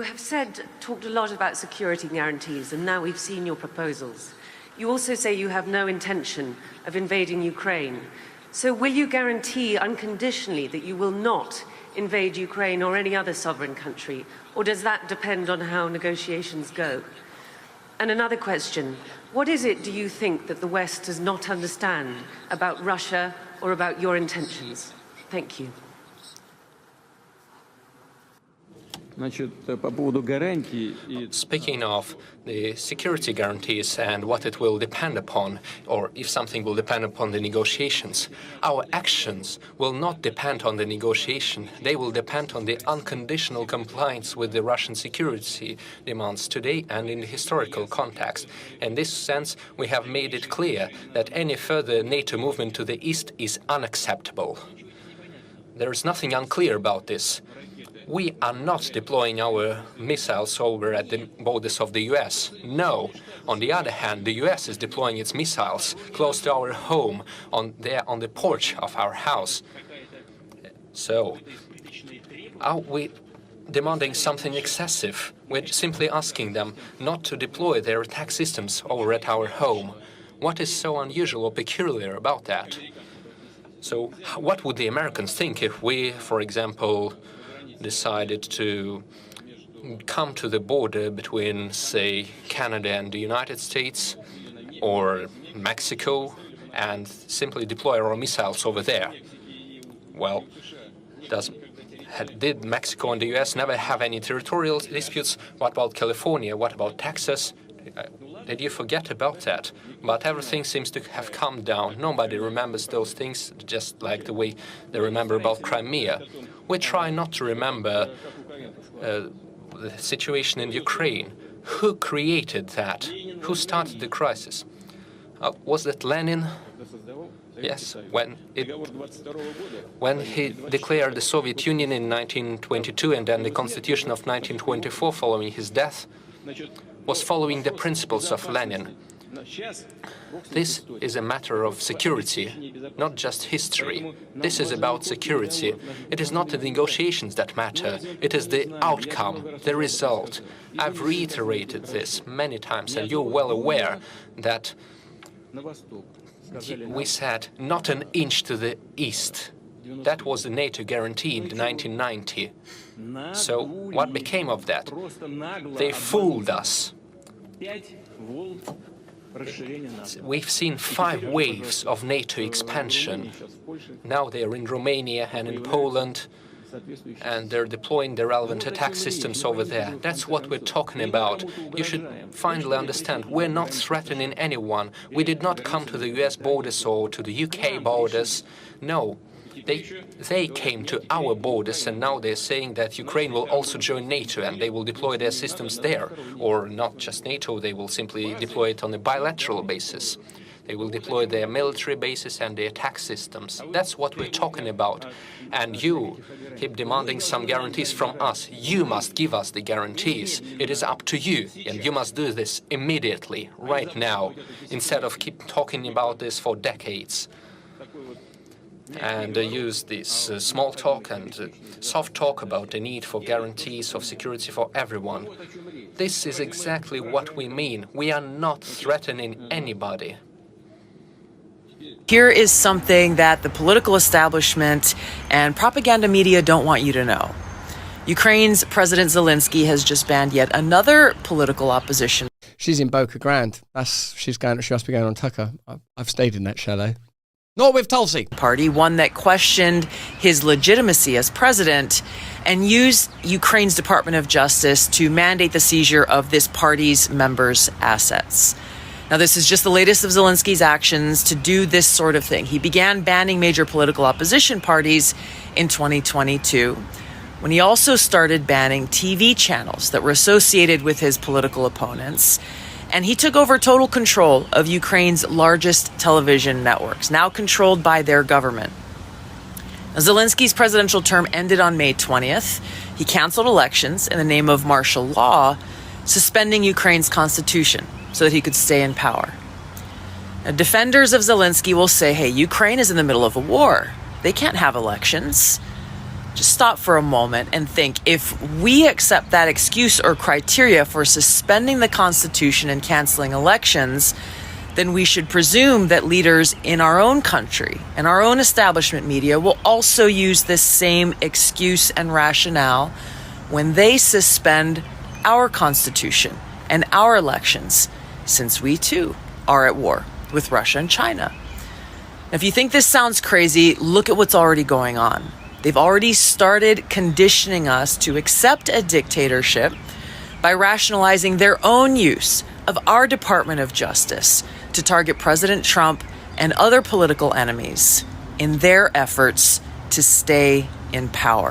You have talked a lot about security guarantees, and now we've seen your proposals. You also say you have no intention of invading Ukraine. So will you guarantee unconditionally that you will not invade Ukraine or any other sovereign country, or does that depend on how negotiations go? And another question, what is it, do you think, that the West does not understand about Russia or about your intentions? Thank you. Speaking of the security guarantees and what it will depend upon, or if something will depend upon the negotiations, our actions will not depend on the negotiation. They will depend on the unconditional compliance with the Russian security demands today and in the historical context. In this sense, we have made it clear that any further NATO movement to the east is unacceptable. There is nothing unclear about this. We are not deploying our missiles over at the borders of the US. No. On the other hand, the US is deploying its missiles close to our home, on the porch of our house. So, are we demanding something excessive? We're simply asking them not to deploy their attack systems over at our home. What is so unusual or peculiar about that? So, what would the Americans think if we, for example, decided to come to the border between, say, Canada and the United States or Mexico and simply deploy our missiles over there? Well, did Mexico and the US never have any territorial disputes? What about California? What about Texas? Did you forget about that? But everything seems to have calmed down. Nobody remembers those things, just like the way they remember about Crimea. We try not to remember the situation in Ukraine. Who created that? Who started the crisis? Was that Lenin? Yes, when he declared the Soviet Union in 1922 and then the Constitution of 1924 following his death, was following the principles of Lenin. This is a matter of security, not just history. This is about security. It is not the negotiations that matter. It is the outcome, the result. I've reiterated this many times, and you're well aware that we said not an inch to the east. That was the NATO guarantee in 1990. So what became of that? They fooled us. We've seen 5 waves of NATO expansion. Now they're in Romania and in Poland, and they're deploying the relevant attack systems over there. That's what we're talking about. You should finally understand, we're not threatening anyone. We did not come to the US borders or to the UK borders. No. They came to our borders, and now they're saying that Ukraine will also join NATO and they will deploy their systems there. Or not just NATO, they will simply deploy it on a bilateral basis. They will deploy their military bases and their attack systems. That's what we're talking about. And you keep demanding some guarantees from us. You must give us the guarantees. It is up to you, and you must do this immediately, right now, instead of keep talking about this for decades. And use this small talk and soft talk about the need for guarantees of security for everyone. This is exactly what we mean. We are not threatening anybody. Here is something that the political establishment and propaganda media don't want you to know. Ukraine's President Zelensky has just banned yet another political opposition. She's in Boca Grande. She must be going on Tucker. I've stayed in that chalet. Not with Tulsi. Party, one that questioned his legitimacy as president and used Ukraine's Department of Justice to mandate the seizure of this party's members' assets. Now, this is just the latest of Zelensky's actions to do this sort of thing. He began banning major political opposition parties in 2022, when he also started banning TV channels that were associated with his political opponents. And he took over total control of Ukraine's largest television networks, now controlled by their government. Now, Zelensky's presidential term ended on May 20th. He canceled elections in the name of martial law, suspending Ukraine's constitution so that he could stay in power. Now, defenders of Zelensky will say, hey, Ukraine is in the middle of a war. They can't have elections. just stop for a moment and think, if we accept that excuse or criteria for suspending the Constitution and canceling elections, then we should presume that leaders in our own country and our own establishment media will also use this same excuse and rationale when they suspend our Constitution and our elections, since we too are at war with Russia and China. If you think this sounds crazy, look at what's already going on. They've already started conditioning us to accept a dictatorship by rationalizing their own use of our Department of Justice to target President Trump and other political enemies in their efforts to stay in power.